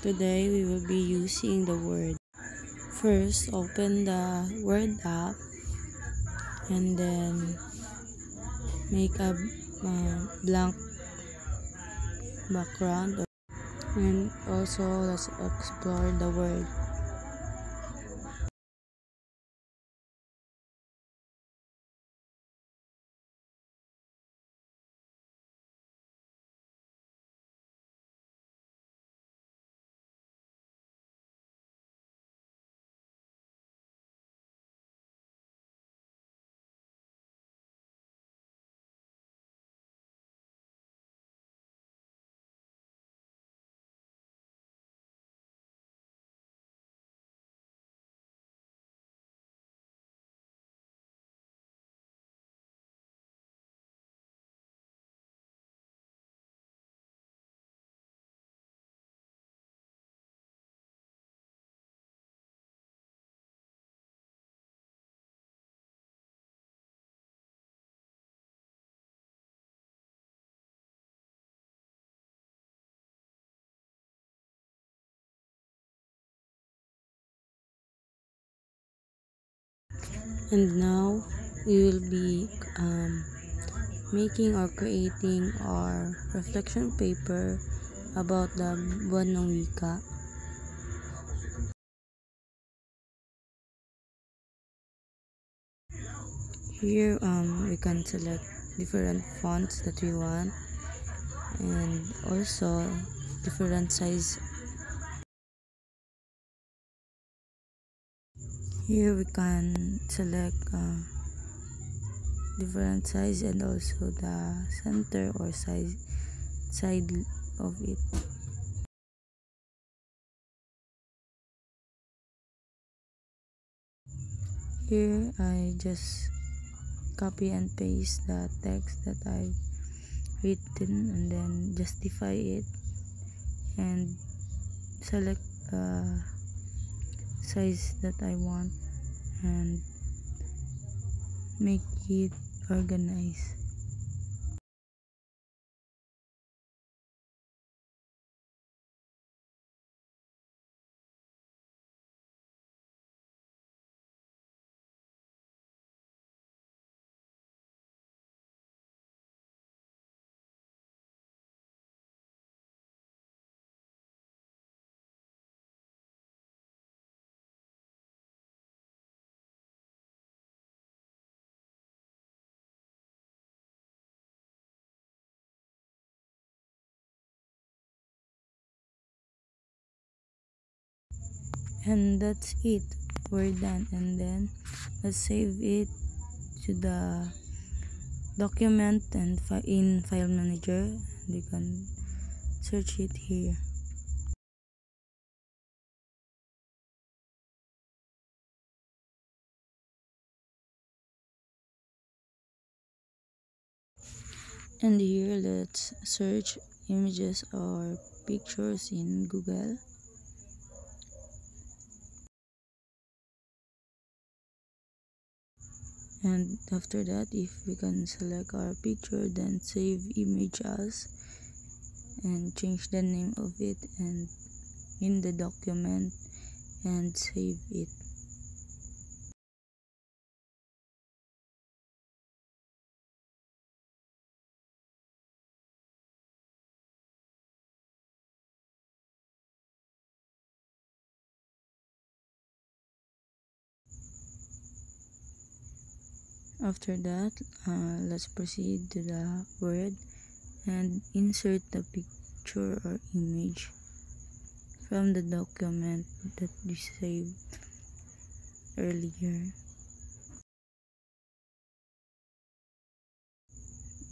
Today we will be using the word. First, open the Word app and then make a blank background, and also let's explore the word. And now we will be making or creating our reflection paper about the buwan ng wika. Here we can select different fonts that we want, and also different size. Here we can select different size and also the center or side of it. Here I just copy and paste the text that I've written and then justify it and select the size that I want and make it organized. And that's it, we're done. And then let's save it to the document and in file manager. You can search it here. And here let's search images or pictures in Google. And after that, if we can select our picture, then save image as and change the name of it and in the document and save it. After that, let's proceed to the Word and insert the picture or image from the document that we saved earlier.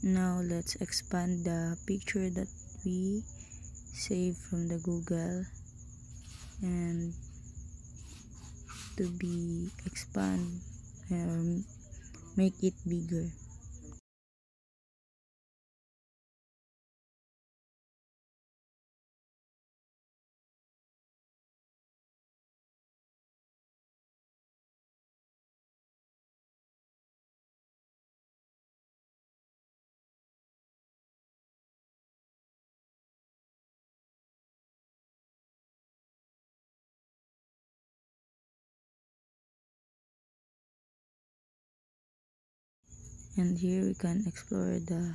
Now let's expand the picture that we saved from the Google and to be expand or make it bigger. And here we can explore the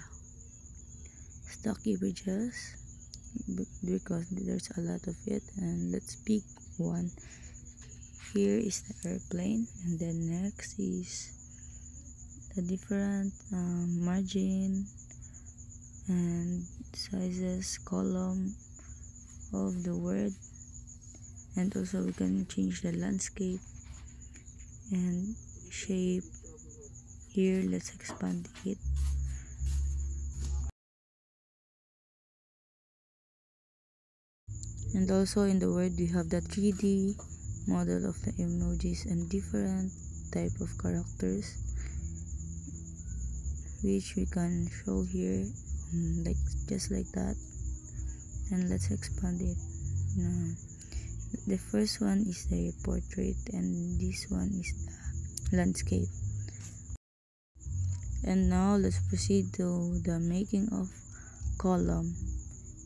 stock images because there's a lot of it, and let's pick one. Here is the airplane, and then next is the different margin and sizes column of the word, and also we can change the landscape and shape. Here let's expand it, and also in the word we have the 3D model of the emojis and different type of characters which we can show here, like just like that. And let's expand it. Now, the first one is the portrait, and this one is the landscape. And now let's proceed to the making of column.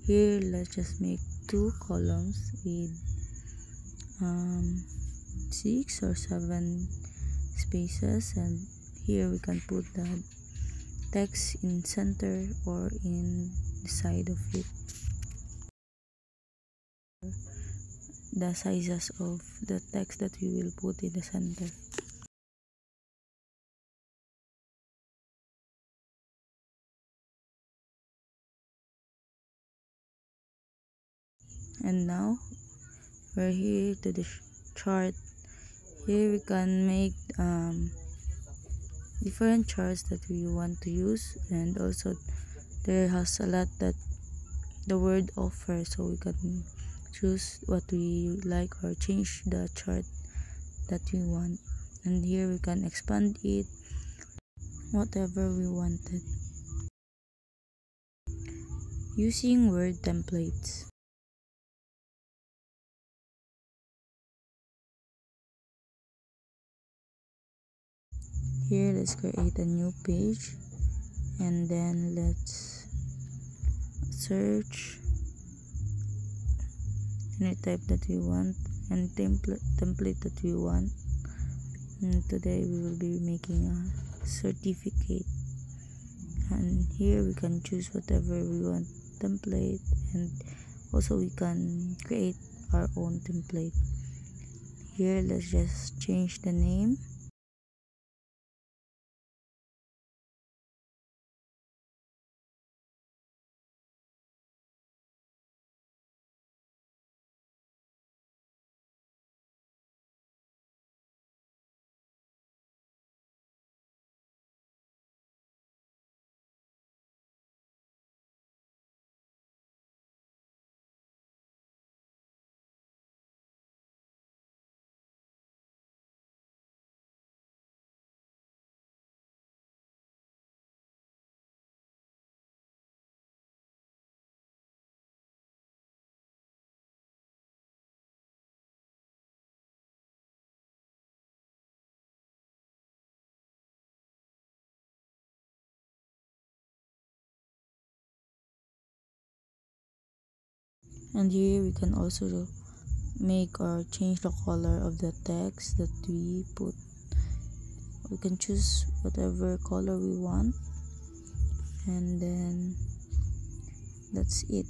Here let's just make 2 columns with 6 or 7 spaces, and here we can put the text in center or in the side of it. The sizes of the text that we will put in the center. And now we're here to the chart. Here we can make different charts that we want to use, and also there has a lot that the word offers, so we can choose what we like or change the chart that we want. And here we can expand it whatever we wanted using word templates. Here let's create a new page, and then let's search any type that we want and template that we want. And today we will be making a certificate, and here we can choose whatever we want template, and also we can create our own template. Here let's just change the name, and here we can also make or change the color of the text that we put. We can choose whatever color we want, and then that's it.